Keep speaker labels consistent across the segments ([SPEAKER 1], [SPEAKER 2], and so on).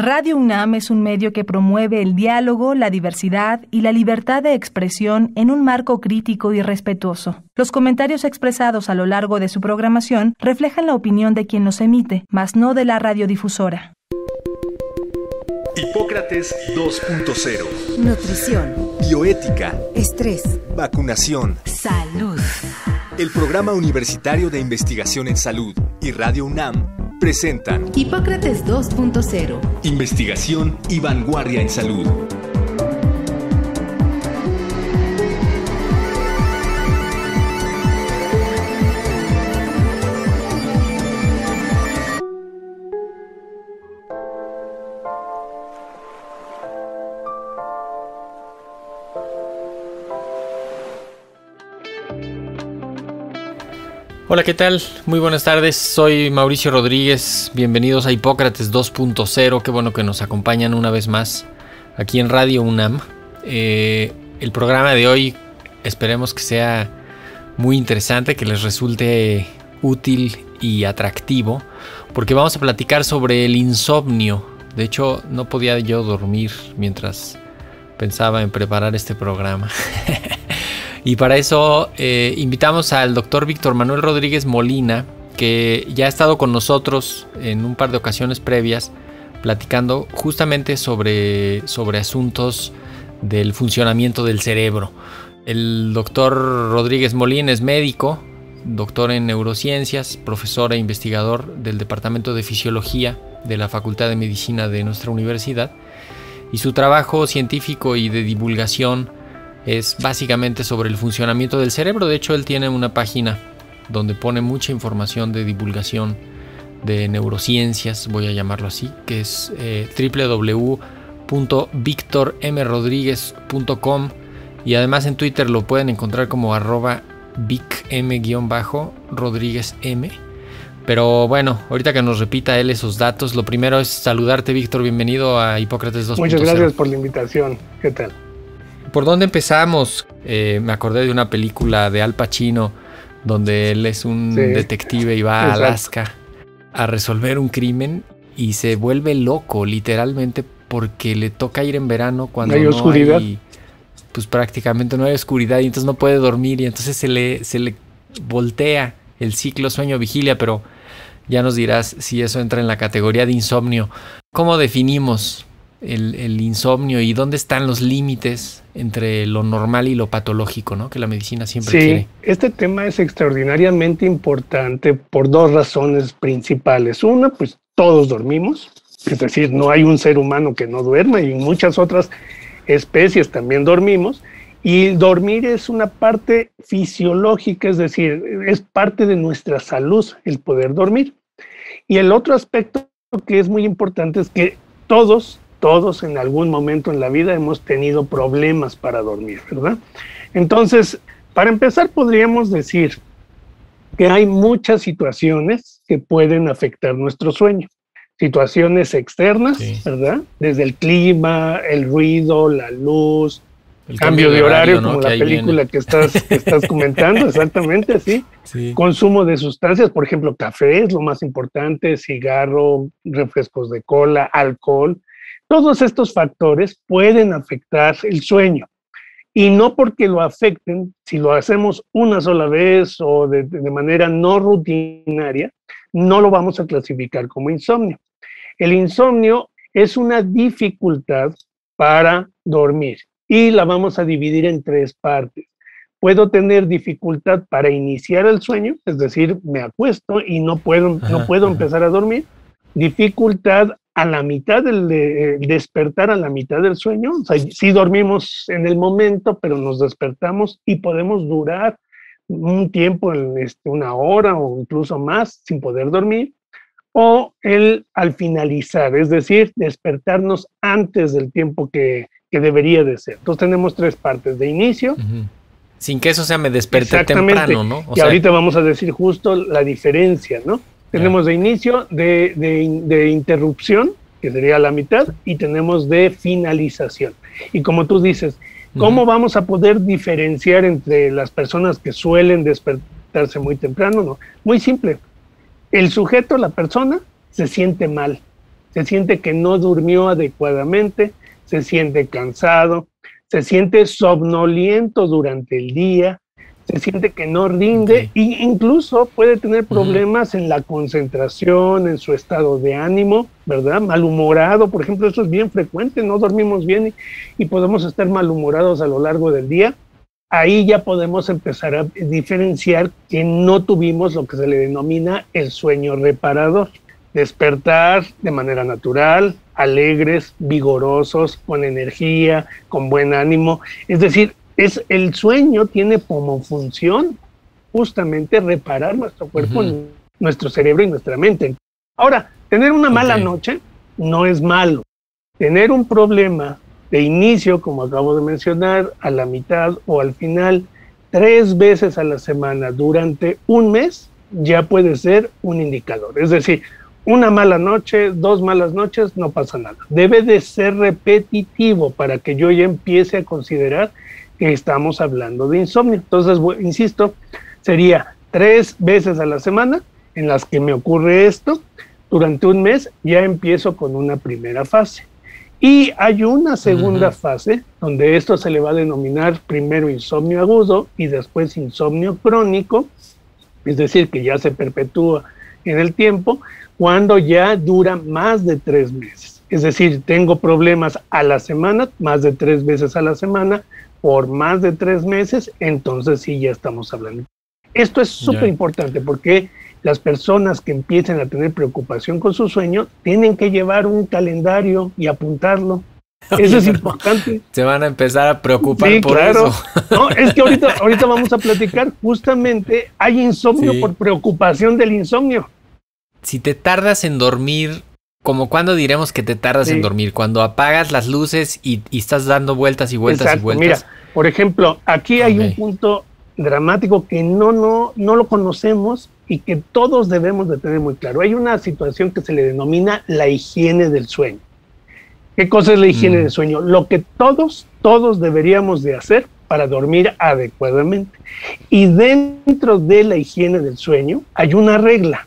[SPEAKER 1] Radio UNAM es un medio que promueve el diálogo, la diversidad y la libertad de expresión en un marco crítico y respetuoso. Los comentarios expresados a lo largo de su programación reflejan la opinión de quien los emite, mas no de la radiodifusora.
[SPEAKER 2] Hipócrates 2.0.
[SPEAKER 3] Nutrición.
[SPEAKER 2] Bioética.
[SPEAKER 3] Estrés.
[SPEAKER 2] Vacunación.
[SPEAKER 3] Salud.
[SPEAKER 2] El Programa Universitario de Investigación en Salud y Radio UNAM presentan
[SPEAKER 3] Hipócrates 2.0.
[SPEAKER 2] Investigación y vanguardia en salud.
[SPEAKER 4] Hola, ¿qué tal? Muy buenas tardes, soy Mauricio Rodríguez, bienvenidos a Hipócrates 2.0, qué bueno que nos acompañan una vez más aquí en Radio UNAM. El programa de hoy esperemos que sea muy interesante, que les resulte útil y atractivo, porque vamos a platicar sobre el insomnio. De hecho, no podía yo dormir mientras pensaba en preparar este programa. Y para eso invitamos al doctor Víctor Manuel Rodríguez Molina, que ya ha estado con nosotros en un par de ocasiones previas, platicando justamente sobre asuntos del funcionamiento del cerebro. El doctor Rodríguez Molina es médico, doctor en neurociencias, profesor e investigador del Departamento de Fisiología de la Facultad de Medicina de nuestra universidad, y su trabajo científico y de divulgación es básicamente sobre el funcionamiento del cerebro. De hecho, él tiene una página donde pone mucha información de divulgación de neurociencias, voy a llamarlo así, que es www.victormrodriguez.com, y además en Twitter lo pueden encontrar como @vicm_rodríguezm. Pero bueno, ahorita que nos repita él esos datos, lo primero es saludarte, Víctor, bienvenido a Hipócrates 2.0.
[SPEAKER 5] Muchas gracias por la invitación, ¿qué tal?
[SPEAKER 4] ¿Por dónde empezamos? Me acordé de una película de Al Pacino donde él es un detective y va a Alaska a resolver un crimen y se vuelve loco literalmente porque le toca ir en verano cuando
[SPEAKER 5] ¿Hay oscuridad?
[SPEAKER 4] Pues prácticamente no hay oscuridad y entonces no puede dormir y entonces se le voltea el ciclo sueño-vigilia, pero ya nos dirás si eso entra en la categoría de insomnio. ¿Cómo definimos el insomnio y dónde están los límites entre lo normal y lo patológico, ¿no? Que la medicina siempre quiere.
[SPEAKER 5] Sí, este tema es extraordinariamente importante por dos razones principales. Una, pues todos dormimos, es decir, no hay un ser humano que no duerma y muchas otras especies también dormimos. Y dormir es una parte fisiológica, es decir, es parte de nuestra salud el poder dormir. Y el otro aspecto que es muy importante es que todos en algún momento en la vida hemos tenido problemas para dormir, ¿verdad? Entonces, para empezar, podríamos decir que hay muchas situaciones que pueden afectar nuestro sueño. Situaciones externas, sí, ¿verdad? Desde el clima, el ruido, la luz, el cambio de horario, ¿no? Como la película que estás comentando, exactamente, sí. Sí. Consumo de sustancias, por ejemplo, café es lo más importante, cigarro, refrescos de cola, alcohol. Todos estos factores pueden afectar el sueño y no porque lo afecten, si lo hacemos una sola vez o de manera no rutinaria, no lo vamos a clasificar como insomnio. El insomnio es una dificultad para dormir y la vamos a dividir en tres partes. Puedo tener dificultad para iniciar el sueño, es decir, me acuesto y no puedo empezar a dormir. Dificultad a la mitad del despertar, a la mitad del sueño. O sea, sí dormimos en el momento, pero nos despertamos y podemos durar un tiempo, una hora o incluso más sin poder dormir. O al finalizar, es decir, despertarnos antes del tiempo que debería de ser. Entonces tenemos tres partes: de inicio.
[SPEAKER 4] Uh-huh. Sin que eso sea me desperté temprano, ¿no?
[SPEAKER 5] Y ahorita vamos a decir justo la diferencia, ¿no? Tenemos de inicio, de interrupción, que sería la mitad, y tenemos de finalización. Y como tú dices, ¿cómo vamos a poder diferenciar entre las personas que suelen despertarse muy temprano? No, muy simple. El sujeto, la persona, se siente mal. se siente que no durmió adecuadamente, se siente cansado, se siente somnoliento durante el día, se siente que no rinde e incluso puede tener problemas en la concentración, en su estado de ánimo, ¿verdad? Malhumorado, por ejemplo, eso es bien frecuente, no dormimos bien y podemos estar malhumorados a lo largo del día. Ahí ya podemos empezar a diferenciar que no tuvimos lo que se le denomina el sueño reparador. Despertar de manera natural, alegres, vigorosos, con energía, con buen ánimo. Es decir, el sueño tiene como función justamente reparar nuestro cuerpo, nuestro cerebro y nuestra mente. Ahora, tener una mala noche no es malo. Tener un problema de inicio, como acabo de mencionar, a la mitad o al final, 3 veces a la semana durante un mes, ya puede ser un indicador. Es decir, una mala noche, 2 malas noches, no pasa nada. Debe de ser repetitivo para que yo ya empiece a considerar que estamos hablando de insomnio. Entonces, insisto, sería 3 veces a la semana en las que me ocurre esto. Durante un mes ya empiezo con una primera fase. Y hay una segunda fase donde esto se le va a denominar primero insomnio agudo y después insomnio crónico, es decir, que ya se perpetúa en el tiempo, cuando ya dura más de 3 meses. Es decir, tengo problemas a la semana, más de 3 veces a la semana, por más de 3 meses, entonces sí ya estamos hablando. Esto es súper importante porque las personas que empiecen a tener preocupación con su sueño tienen que llevar un calendario y apuntarlo. Eso es importante.
[SPEAKER 4] Se van a empezar a preocupar por
[SPEAKER 5] claro.
[SPEAKER 4] eso.
[SPEAKER 5] No, es que ahorita vamos a platicar. Justamente hay insomnio por preocupación del insomnio.
[SPEAKER 4] Si te tardas en dormir, ¿como cuándo diremos que te tardas en dormir? Cuando apagas las luces y estás dando vueltas y vueltas y vueltas.
[SPEAKER 5] Mira, por ejemplo, aquí hay un punto dramático que no lo conocemos y que todos debemos de tener muy claro. Hay una situación que se le denomina la higiene del sueño. ¿Qué cosa es la higiene del sueño? Lo que todos deberíamos de hacer para dormir adecuadamente. Y dentro de la higiene del sueño hay una regla.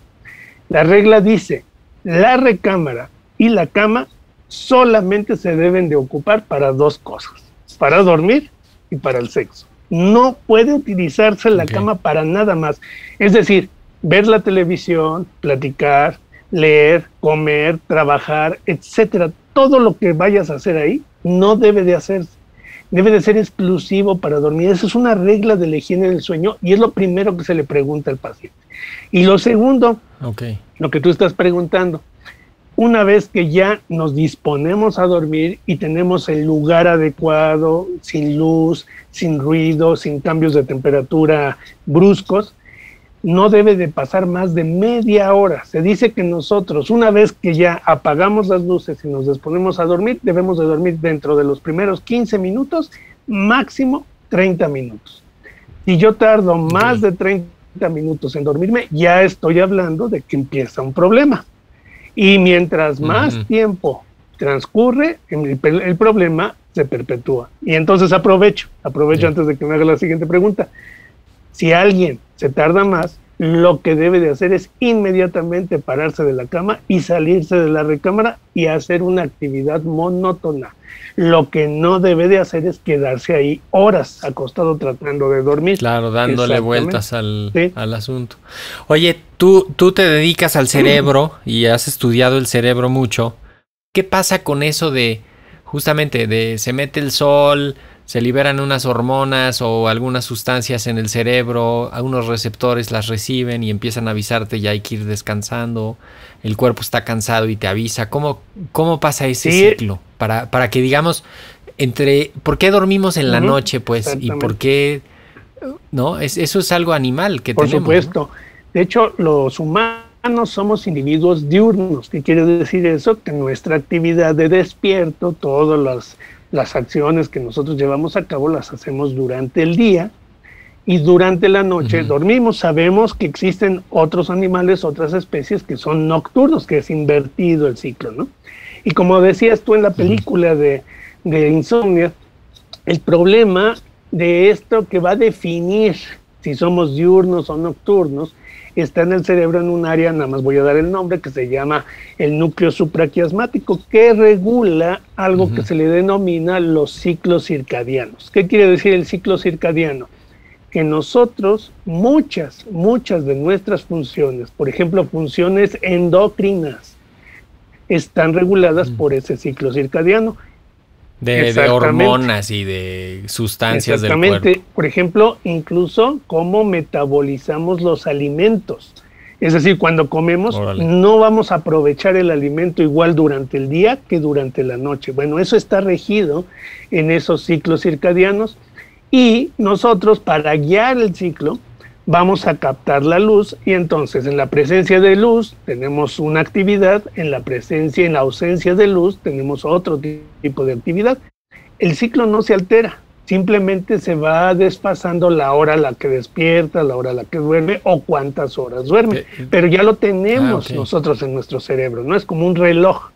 [SPEAKER 5] La regla dice, la recámara y la cama solamente se deben de ocupar para 2 cosas, para dormir y para el sexo. No puede utilizarse la cama para nada más. Es decir, ver la televisión, platicar, leer, comer, trabajar, etcétera. Todo lo que vayas a hacer ahí no debe de hacerse. Debe de ser exclusivo para dormir. Esa es una regla de la higiene del sueño y es lo primero que se le pregunta al paciente. Y lo segundo, lo que tú estás preguntando, una vez que ya nos disponemos a dormir y tenemos el lugar adecuado, sin luz, sin ruido, sin cambios de temperatura bruscos, no debe de pasar más de media hora. Se dice que nosotros, una vez que ya apagamos las luces y nos disponemos a dormir, debemos de dormir dentro de los primeros 15 minutos, máximo 30 minutos. Si yo tardo más de 30 minutos en dormirme, ya estoy hablando de que empieza un problema. Y mientras más tiempo transcurre, el problema se perpetúa. Y entonces aprovecho antes de que me haga la siguiente pregunta. Si alguien se tarda más, lo que debe de hacer es inmediatamente pararse de la cama y salirse de la recámara y hacer una actividad monótona. Lo que no debe de hacer es quedarse ahí horas acostado tratando de dormir.
[SPEAKER 4] Claro, dándole vueltas al asunto. Oye, tú te dedicas al cerebro y has estudiado el cerebro mucho. ¿Qué pasa con eso de justamente se mete el sol, se liberan unas hormonas o algunas sustancias en el cerebro, algunos receptores las reciben y empiezan a avisarte ya hay que ir descansando, el cuerpo está cansado y te avisa? ¿Cómo pasa ese ciclo? Para que digamos, ¿por qué dormimos en la noche, pues? ¿Y por qué? ¿No? Eso es algo animal que tenemos. Por
[SPEAKER 5] supuesto. ¿No? De hecho, los humanos somos individuos diurnos. ¿Qué quiere decir eso? Que nuestra actividad de despierto, todas las acciones que nosotros llevamos a cabo las hacemos durante el día y durante la noche dormimos. Sabemos que existen otros animales, otras especies que son nocturnos, que es invertido el ciclo, ¿no? Y como decías tú en la película de Insomnia, el problema de esto que va a definir si somos diurnos o nocturnos está en el cerebro en un área, nada más voy a dar el nombre, que se llama el núcleo supraquiasmático, que regula algo que se le denomina los ciclos circadianos. ¿Qué quiere decir el ciclo circadiano? Que nosotros, muchas de nuestras funciones, por ejemplo, funciones endocrinas, están reguladas por ese ciclo circadiano.
[SPEAKER 4] De hormonas y de sustancias del cuerpo.
[SPEAKER 5] Exactamente. Por ejemplo, incluso cómo metabolizamos los alimentos. Es decir, cuando comemos, no vamos a aprovechar el alimento igual durante el día que durante la noche. Bueno, eso está regido en esos ciclos circadianos y nosotros, para guiar el ciclo, vamos a captar la luz y entonces en la presencia de luz tenemos una actividad, en la ausencia de luz tenemos otro tipo de actividad. El ciclo no se altera, simplemente se va desfasando la hora a la que despierta, la hora a la que duerme o cuántas horas duerme, pero ya lo tenemos nosotros en nuestro cerebro, ¿no? Es como un reloj.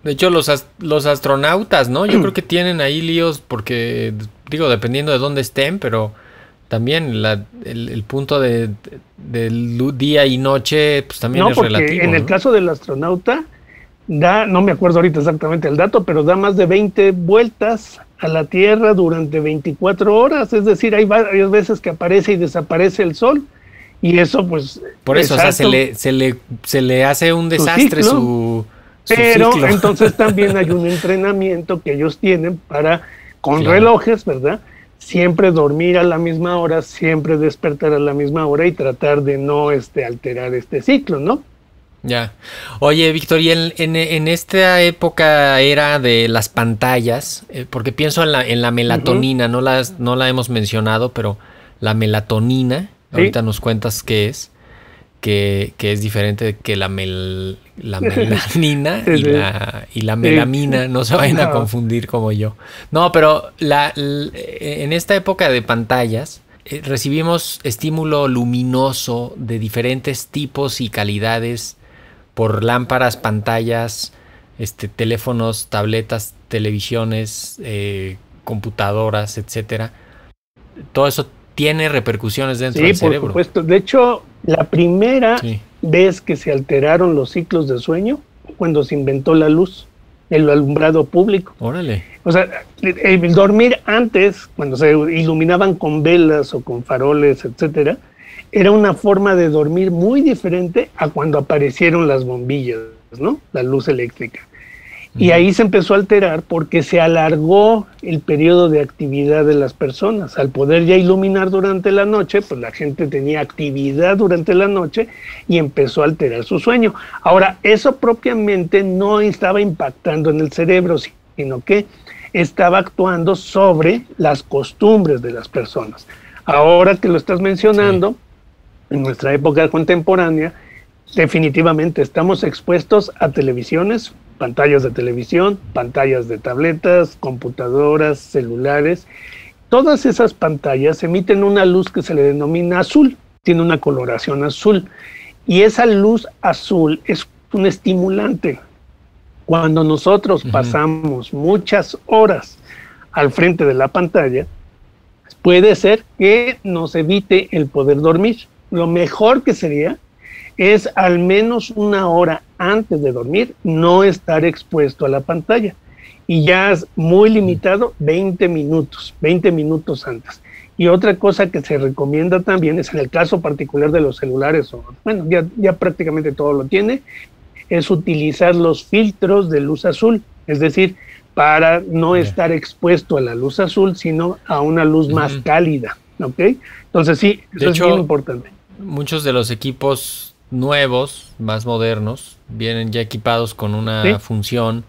[SPEAKER 4] De hecho, los astronautas, ¿no? Yo creo que tienen ahí líos porque, digo, dependiendo de dónde estén, pero también el punto de día y noche pues también es relativo.
[SPEAKER 5] En el caso del astronauta, no me acuerdo ahorita exactamente el dato, pero da más de 20 vueltas a la Tierra durante 24 horas. Es decir, hay varias veces que aparece y desaparece el Sol. Y eso pues...
[SPEAKER 4] Por eso, exacto, o sea, se le hace un desastre su
[SPEAKER 5] Pero
[SPEAKER 4] ciclo.
[SPEAKER 5] Entonces también hay un entrenamiento que ellos tienen con relojes, ¿verdad? Siempre dormir a la misma hora, siempre despertar a la misma hora y tratar de no alterar este ciclo, ¿no?
[SPEAKER 4] Ya. Oye, Víctor, y en esta época era de las pantallas, porque pienso en la melatonina, no la hemos mencionado, pero la melatonina, ¿sí? Ahorita nos cuentas qué es, que es diferente que la melanina y la melamina, no se vayan a confundir como yo. No, pero en esta época de pantallas recibimos estímulo luminoso de diferentes tipos y calidades por lámparas, pantallas, teléfonos, tabletas, televisiones, computadoras, etcétera. Todo eso tiene repercusiones dentro del cerebro. Sí, por supuesto.
[SPEAKER 5] De hecho, la primera vez que se alteraron los ciclos de sueño, cuando se inventó la luz, el alumbrado público.
[SPEAKER 4] Órale.
[SPEAKER 5] O sea, el dormir antes, cuando se iluminaban con velas o con faroles, etcétera, era una forma de dormir muy diferente a cuando aparecieron las bombillas, ¿no? La luz eléctrica. Y ahí se empezó a alterar porque se alargó el periodo de actividad de las personas. Al poder ya iluminar durante la noche, pues la gente tenía actividad durante la noche y empezó a alterar su sueño. Ahora, eso propiamente no estaba impactando en el cerebro, sino que estaba actuando sobre las costumbres de las personas. Ahora que lo estás mencionando, en nuestra época contemporánea, definitivamente estamos expuestos a televisiones, pantallas de televisión, pantallas de tabletas, computadoras, celulares. Todas esas pantallas emiten una luz que se le denomina azul, tiene una coloración azul. Y esa luz azul es un estimulante. Cuando nosotros pasamos muchas horas al frente de la pantalla, puede ser que nos evite el poder dormir. Lo mejor que sería es al menos una hora antes de dormir no estar expuesto a la pantalla. Y ya es muy limitado, 20 minutos antes. Y otra cosa que se recomienda también es, en el caso particular de los celulares, bueno, ya prácticamente todo lo tiene, es utilizar los filtros de luz azul, es decir, para no estar expuesto a la luz azul, sino a una luz más cálida, ¿ok? Entonces sí, eso es bien importante.
[SPEAKER 4] Muchos de los equipos nuevos, más modernos, vienen ya equipados con una función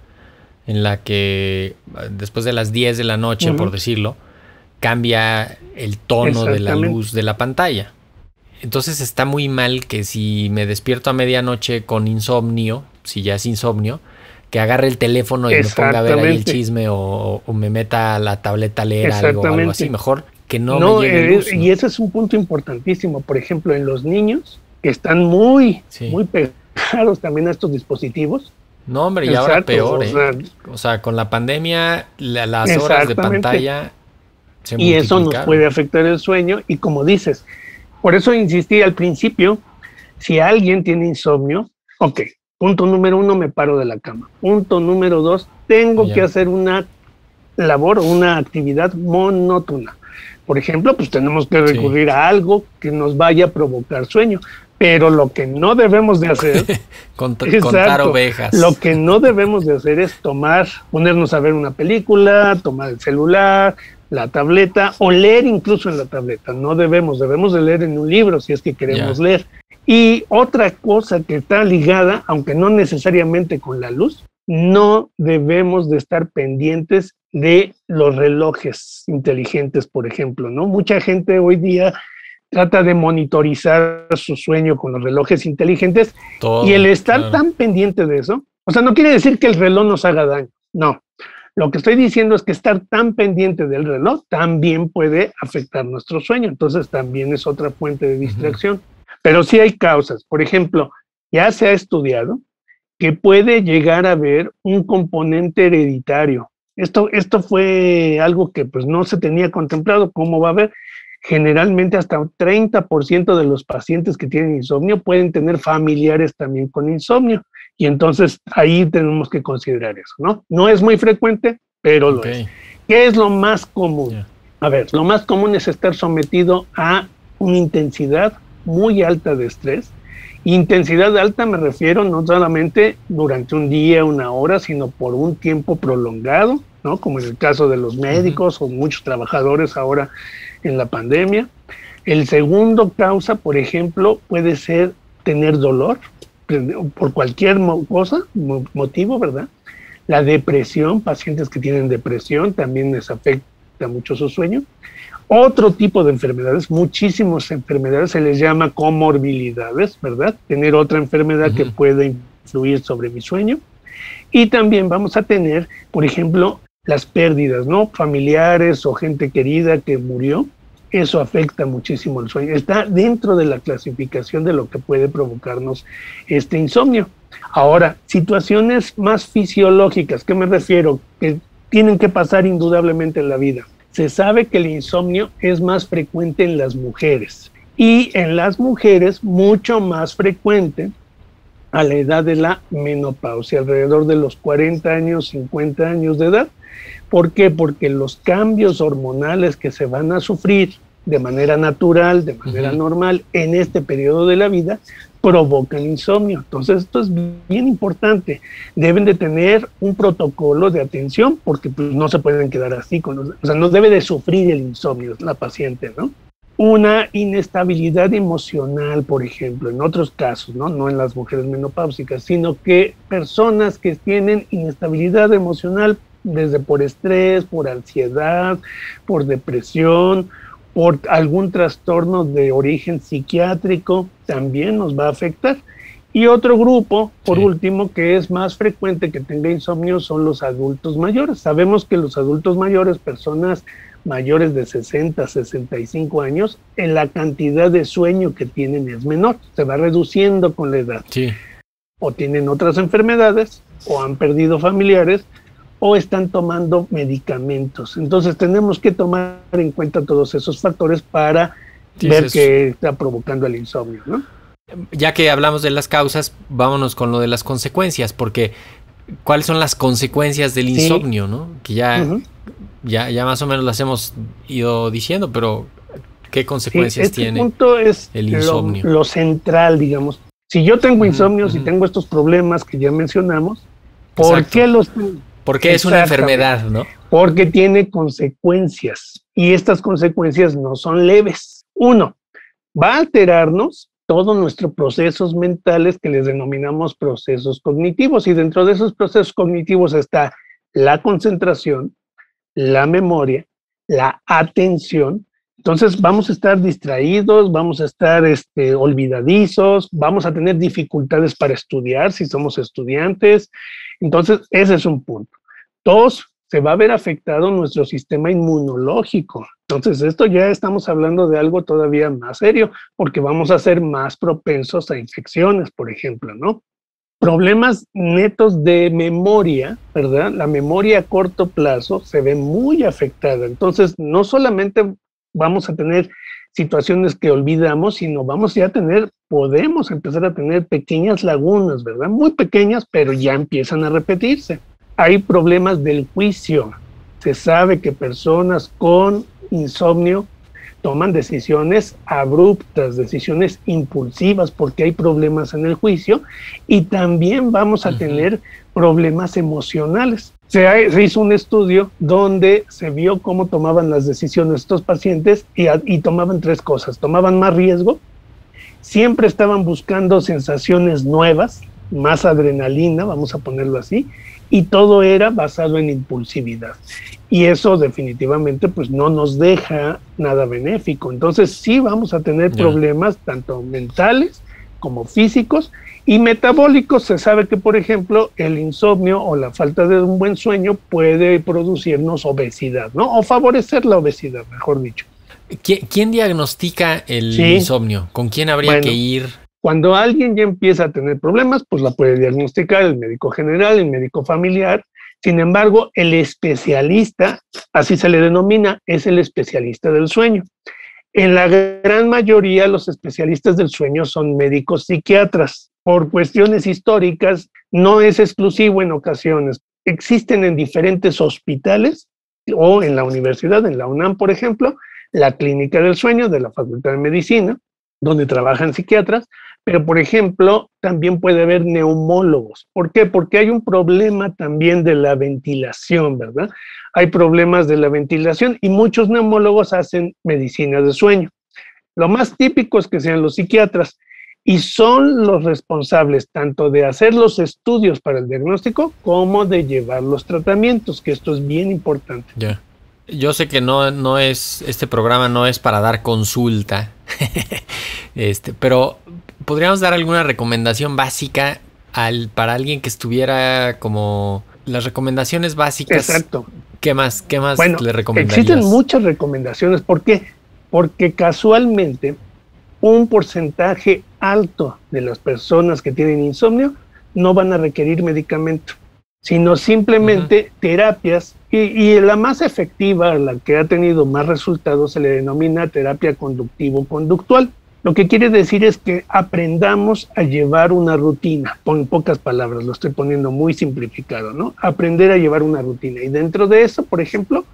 [SPEAKER 4] en la que después de las 10 de la noche, por decirlo, cambia el tono de la luz de la pantalla. Entonces está muy mal que si me despierto a medianoche con insomnio, si ya es insomnio, que agarre el teléfono y me ponga a ver ahí el chisme o me meta a la tableta a leer algo o algo así. Mejor que no me llegue luz, ¿no?
[SPEAKER 5] Y ese es un punto importantísimo. Por ejemplo, en los niños que están muy pegados también a estos dispositivos.
[SPEAKER 4] No, hombre, y ahora peor, o sea, con la pandemia, las horas de pantalla se multiplicaron.
[SPEAKER 5] Y eso nos puede afectar el sueño. Y como dices, por eso insistí al principio, Si alguien tiene insomnio, ok, punto número 1, me paro de la cama. Punto número 2, tengo que hacer una labor, una actividad monótona. Por ejemplo, pues tenemos que recurrir a algo que nos vaya a provocar sueño. Pero lo que no debemos de hacer...
[SPEAKER 4] contar ovejas.
[SPEAKER 5] Lo que no debemos de hacer es ponernos a ver una película, tomar el celular, la tableta, o leer incluso en la tableta. No debemos de leer en un libro si es que queremos leer. Y otra cosa que está ligada, aunque no necesariamente con la luz, no debemos de estar pendientes de los relojes inteligentes, por ejemplo, ¿no? Mucha gente hoy día trata de monitorizar su sueño con los relojes inteligentes y el estar tan pendiente de eso, o sea, no quiere decir que el reloj nos haga daño, no. Lo que estoy diciendo es que estar tan pendiente del reloj también puede afectar nuestro sueño, entonces también es otra fuente de distracción. Pero sí hay causas, por ejemplo, ya se ha estudiado que puede llegar a haber un componente hereditario. Esto fue algo que pues no se tenía contemplado, ¿cómo va a haber? Generalmente hasta un 30% de los pacientes que tienen insomnio pueden tener familiares también con insomnio. Y entonces ahí tenemos que considerar eso, ¿no? No es muy frecuente, pero lo es. ¿Qué es lo más común? A ver, lo más común es estar sometido a una intensidad muy alta de estrés. Intensidad alta me refiero no solamente durante un día, una hora, sino por un tiempo prolongado, ¿no? Como en el caso de los médicos o muchos trabajadores ahora en la pandemia. El segundo causa, por ejemplo, puede ser tener dolor por cualquier motivo, ¿verdad? La depresión, pacientes que tienen depresión, también les afecta mucho su sueño. Otro tipo de enfermedades, muchísimas enfermedades, se les llama comorbilidades, ¿verdad? Tener otra enfermedad que puede influir sobre mi sueño. Y también vamos a tener, por ejemplo, las pérdidas, ¿no? Familiares o gente querida que murió. Eso afecta muchísimo el sueño. Está dentro de la clasificación de lo que puede provocarnos este insomnio. Ahora, situaciones más fisiológicas, ¿qué me refiero? Que tienen que pasar indudablemente en la vida. Se sabe que el insomnio es más frecuente en las mujeres y en las mujeres mucho más frecuente a la edad de la menopausia, alrededor de los 40 años, 50 años de edad. ¿Por qué? Porque los cambios hormonales que se van a sufrir de manera natural, de manera normal en este periodo de la vida, provocan insomnio. Entonces esto es bien importante. Deben de tener un protocolo de atención porque pues, no se pueden quedar así. O sea, no debe de sufrir el insomnio la paciente, ¿no? Una inestabilidad emocional, por ejemplo, en otros casos, no en las mujeres menopáusicas, sino que personas que tienen inestabilidad emocional desde por estrés, por ansiedad, por depresión, por algún trastorno de origen psiquiátrico, también nos va a afectar. Y otro grupo, por último, que es más frecuente que tenga insomnio, son los adultos mayores. Sabemos que los adultos mayores, personas mayores de 60, 65 años, en la cantidad de sueño que tienen es menor, se va reduciendo con la edad. Sí. O tienen otras enfermedades, o han perdido familiares, o están tomando medicamentos. Entonces tenemos que tomar en cuenta todos esos factores para ver qué está provocando el insomnio, ¿no?
[SPEAKER 4] Ya que hablamos de las causas, vámonos con lo de las consecuencias, porque ¿cuáles son las consecuencias del insomnio, no? Que ya más o menos las hemos ido diciendo, pero ¿qué consecuencias tiene
[SPEAKER 5] punto es
[SPEAKER 4] el insomnio?
[SPEAKER 5] Lo central, digamos. Si yo tengo insomnio, si tengo estos problemas que ya mencionamos, ¿por qué los tengo?
[SPEAKER 4] Porque es una enfermedad, ¿no?
[SPEAKER 5] Porque tiene consecuencias y estas consecuencias no son leves. Uno, va a alterarnos todos nuestros procesos mentales que les denominamos procesos cognitivos y dentro de esos procesos cognitivos está la concentración, la memoria, la atención. Entonces vamos a estar distraídos, vamos a estar olvidadizos, vamos a tener dificultades para estudiar si somos estudiantes. Entonces ese es un punto. Dos, se va a ver afectado nuestro sistema inmunológico. Entonces esto ya estamos hablando de algo todavía más serio porque vamos a ser más propensos a infecciones, por ejemplo, ¿no? Problemas netos de memoria, ¿verdad? La memoria a corto plazo se ve muy afectada. Entonces no solamente vamos a tener situaciones que olvidamos, sino podemos empezar a tener pequeñas lagunas, ¿verdad? Muy pequeñas, pero ya empiezan a repetirse. Hay problemas del juicio. Se sabe que personas con insomnio toman decisiones abruptas, decisiones impulsivas, porque hay problemas en el juicio, y también vamos a tener problemas emocionales. Se hizo un estudio donde se vio cómo tomaban las decisiones estos pacientes y tomaban 3 cosas. Tomaban más riesgo, siempre estaban buscando sensaciones nuevas, más adrenalina, vamos a ponerlo así, y todo era basado en impulsividad. Y eso definitivamente pues no nos deja nada benéfico. Entonces sí vamos a tener problemas tanto mentales como físicos y metabólicos. Se sabe que, por ejemplo, el insomnio o la falta de un buen sueño puede producirnos obesidad, ¿no? O favorecer la obesidad, mejor dicho.
[SPEAKER 4] ¿Quién diagnostica el insomnio? ¿Con quién habría que ir?
[SPEAKER 5] Cuando alguien ya empieza a tener problemas, pues la puede diagnosticar el médico general, el médico familiar. Sin embargo, el especialista, así se le denomina, es el especialista del sueño. En la gran mayoría, los especialistas del sueño son médicos psiquiatras. Por cuestiones históricas, no es exclusivo en ocasiones. Existen en diferentes hospitales o en la universidad, en la UNAM, por ejemplo, la clínica del sueño de la Facultad de Medicina, donde trabajan psiquiatras, pero, por ejemplo, también puede haber neumólogos. ¿Por qué? Porque hay un problema también de la ventilación, ¿verdad? Hay problemas de la ventilación y muchos neumólogos hacen medicina de sueño. Lo más típico es que sean los psiquiatras y son los responsables tanto de hacer los estudios para el diagnóstico como de llevar los tratamientos, que esto es bien importante.
[SPEAKER 4] Ya. Yo sé que no es, este programa no es para dar consulta, pero ¿podríamos dar alguna recomendación básica para alguien que estuviera como las recomendaciones básicas?
[SPEAKER 5] Exacto.
[SPEAKER 4] ¿Qué más le recomendarías?
[SPEAKER 5] Existen muchas recomendaciones. ¿Por qué? Porque casualmente un porcentaje alto de las personas que tienen insomnio no van a requerir medicamento, sino simplemente terapias, y la más efectiva, la que ha tenido más resultados, se le denomina terapia conductivo-conductual. Lo que quiere decir es que aprendamos a llevar una rutina, en pocas palabras, lo estoy poniendo muy simplificado, ¿no? Aprender a llevar una rutina, y dentro de eso, por ejemplo,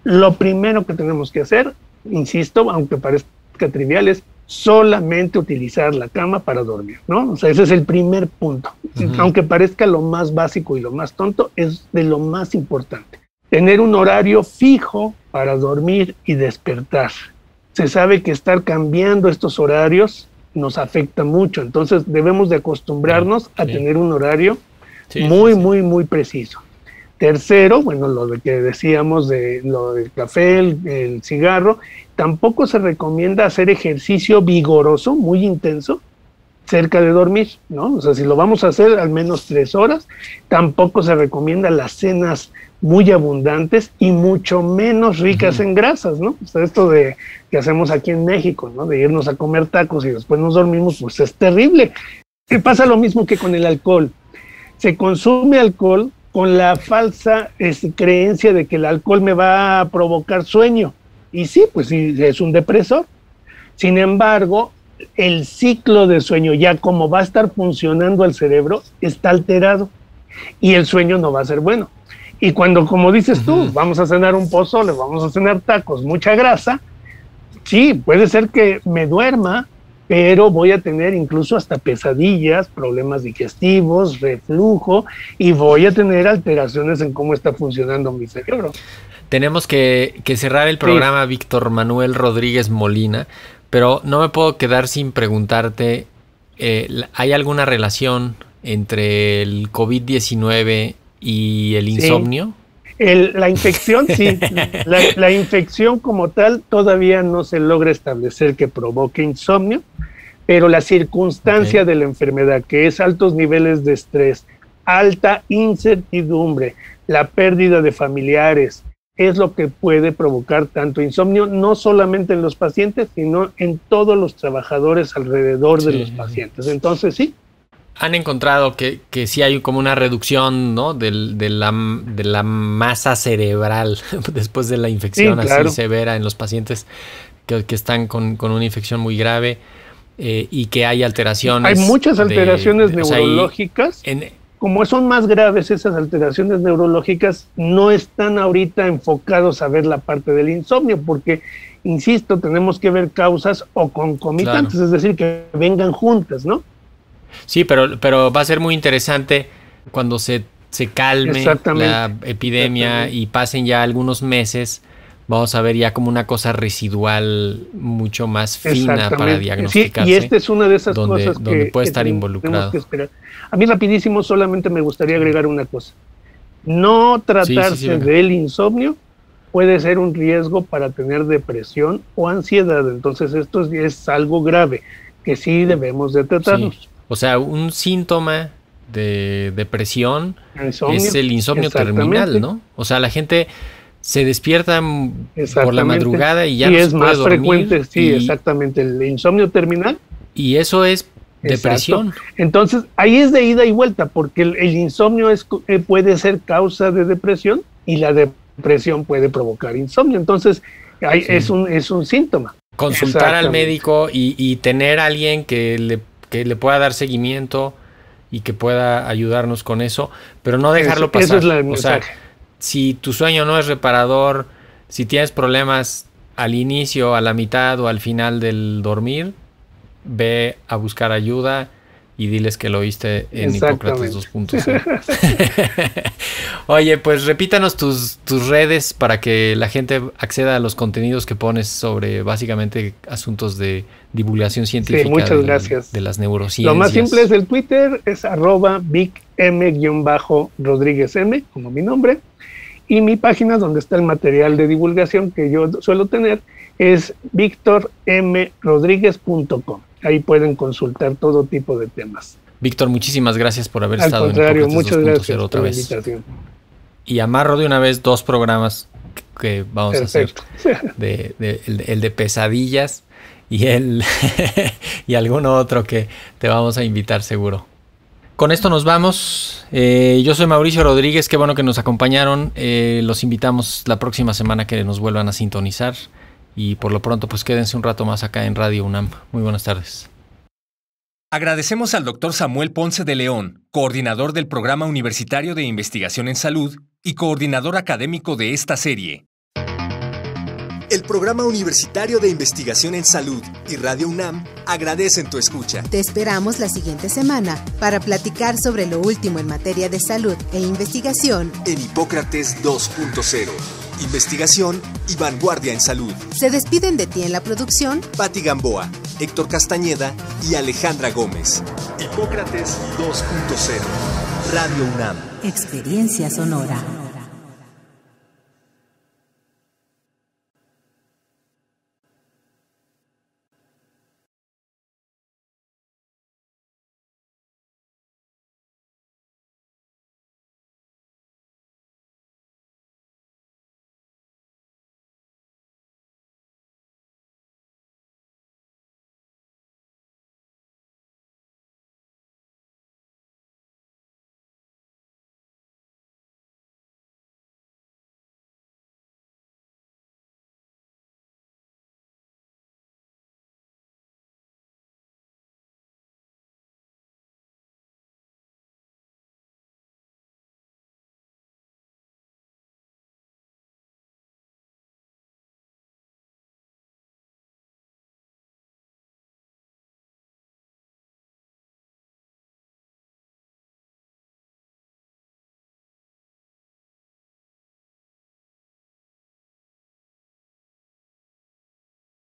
[SPEAKER 5] lo primero que tenemos que hacer, insisto, aunque parezca trivial, es solamente utilizar la cama para dormir, ¿no? O sea, ese es el primer punto. Aunque parezca lo más básico y lo más tonto, es de lo más importante. Tener un horario fijo para dormir y despertar. Se sabe que estar cambiando estos horarios nos afecta mucho, entonces debemos de acostumbrarnos a tener un horario muy preciso. Tercero, bueno, lo de que decíamos de lo del café, el cigarro, tampoco se recomienda hacer ejercicio vigoroso, muy intenso, cerca de dormir, ¿no? O sea, si lo vamos a hacer al menos 3 horas, tampoco se recomienda las cenas muy abundantes y mucho menos ricas en grasas, ¿no? O sea, esto de que hacemos aquí en México, ¿no? De irnos a comer tacos y después nos dormimos, pues es terrible. Y pasa lo mismo que con el alcohol. Se consume alcohol con la falsa creencia de que el alcohol me va a provocar sueño. Y sí, pues sí, es un depresor. Sin embargo, el ciclo de sueño, ya como va a estar funcionando el cerebro, está alterado y el sueño no va a ser bueno. Y cuando, como dices tú, vamos a cenar un pozole, vamos a cenar tacos, mucha grasa, sí, puede ser que me duerma, pero voy a tener incluso hasta pesadillas, problemas digestivos, reflujo, y voy a tener alteraciones en cómo está funcionando mi cerebro.
[SPEAKER 4] Tenemos que cerrar el programa, Víctor Manuel Rodríguez Molina, pero no me puedo quedar sin preguntarte, ¿hay alguna relación entre el COVID-19 y el insomnio?
[SPEAKER 5] La infección, sí. La infección como tal todavía no se logra establecer que provoque insomnio, pero la circunstancia de la enfermedad, que es altos niveles de estrés, alta incertidumbre, la pérdida de familiares, es lo que puede provocar tanto insomnio, no solamente en los pacientes, sino en todos los trabajadores alrededor de los pacientes. Entonces, sí.
[SPEAKER 4] Han encontrado que sí hay como una reducción, ¿no? de la masa cerebral después de la infección así severa en los pacientes que están con una infección muy grave y que hay alteraciones.
[SPEAKER 5] Hay muchas alteraciones neurológicas. Como son más graves esas alteraciones neurológicas, no están ahorita enfocados a ver la parte del insomnio, porque, insisto, tenemos que ver causas o concomitantes, claro. Es decir, que vengan juntas, ¿no?
[SPEAKER 4] Sí, pero va a ser muy interesante cuando se calme la epidemia y pasen ya algunos meses. Vamos a ver ya como una cosa residual mucho más fina para diagnosticarse.
[SPEAKER 5] Sí, y esta es una de esas cosas
[SPEAKER 4] donde puede estar involucrado.
[SPEAKER 5] A mí rapidísimo solamente me gustaría agregar una cosa. No tratarse del insomnio puede ser un riesgo para tener depresión o ansiedad. Entonces esto es algo grave que sí debemos de tratarnos. Sí.
[SPEAKER 4] O sea, un síntoma de depresión es el insomnio terminal, ¿no? O sea, la gente se despierta por la madrugada y ya no se puede dormir. Y es más frecuente,
[SPEAKER 5] exactamente, el insomnio terminal.
[SPEAKER 4] Y eso es depresión.
[SPEAKER 5] Exacto. Entonces, ahí es de ida y vuelta, porque el insomnio puede ser causa de depresión y la depresión puede provocar insomnio. Entonces, es un síntoma.
[SPEAKER 4] Consultar al médico y tener a alguien que le pueda dar seguimiento y que pueda ayudarnos con eso, pero no dejarlo pasar.
[SPEAKER 5] Eso es el mensaje.
[SPEAKER 4] O sea, si tu sueño no es reparador, si tienes problemas al inicio, a la mitad o al final del dormir, ve a buscar ayuda y diles que lo oíste en Hipócrates 2.0. Oye, pues repítanos tus redes para que la gente acceda a los contenidos que pones sobre básicamente asuntos de divulgación científica.
[SPEAKER 5] Sí, muchas gracias.
[SPEAKER 4] De las neurociencias.
[SPEAKER 5] Lo más simple es el Twitter, es @vicm_rodríguezm, como mi nombre. Y mi página donde está el material de divulgación que yo suelo tener es victormrodriguez.com. Ahí pueden consultar todo tipo de temas.
[SPEAKER 4] Víctor, muchísimas gracias por haber estado en Hipócrates 2.0 otra vez. Invitación. Y amarro de una vez 2 programas que vamos a hacer. El de pesadillas y y alguno otro que te vamos a invitar seguro. Con esto nos vamos. Yo soy Mauricio Rodríguez, qué bueno que nos acompañaron. Los invitamos la próxima semana que nos vuelvan a sintonizar. Y por lo pronto, pues quédense un rato más acá en Radio UNAM. Muy buenas tardes.
[SPEAKER 2] Agradecemos al Dr. Samuel Ponce de León, coordinador del Programa Universitario de Investigación en Salud y coordinador académico de esta serie. El Programa Universitario de Investigación en Salud y Radio UNAM agradecen tu escucha.
[SPEAKER 3] Te esperamos la siguiente semana para platicar sobre lo último en materia de salud e investigación
[SPEAKER 2] en Hipócrates 2.0. Investigación y vanguardia en salud.
[SPEAKER 3] Se despiden de ti en la producción
[SPEAKER 2] Patti Gamboa, Héctor Castañeda y Alejandra Gómez. Hipócrates 2.0. Radio UNAM.
[SPEAKER 3] Experiencia sonora.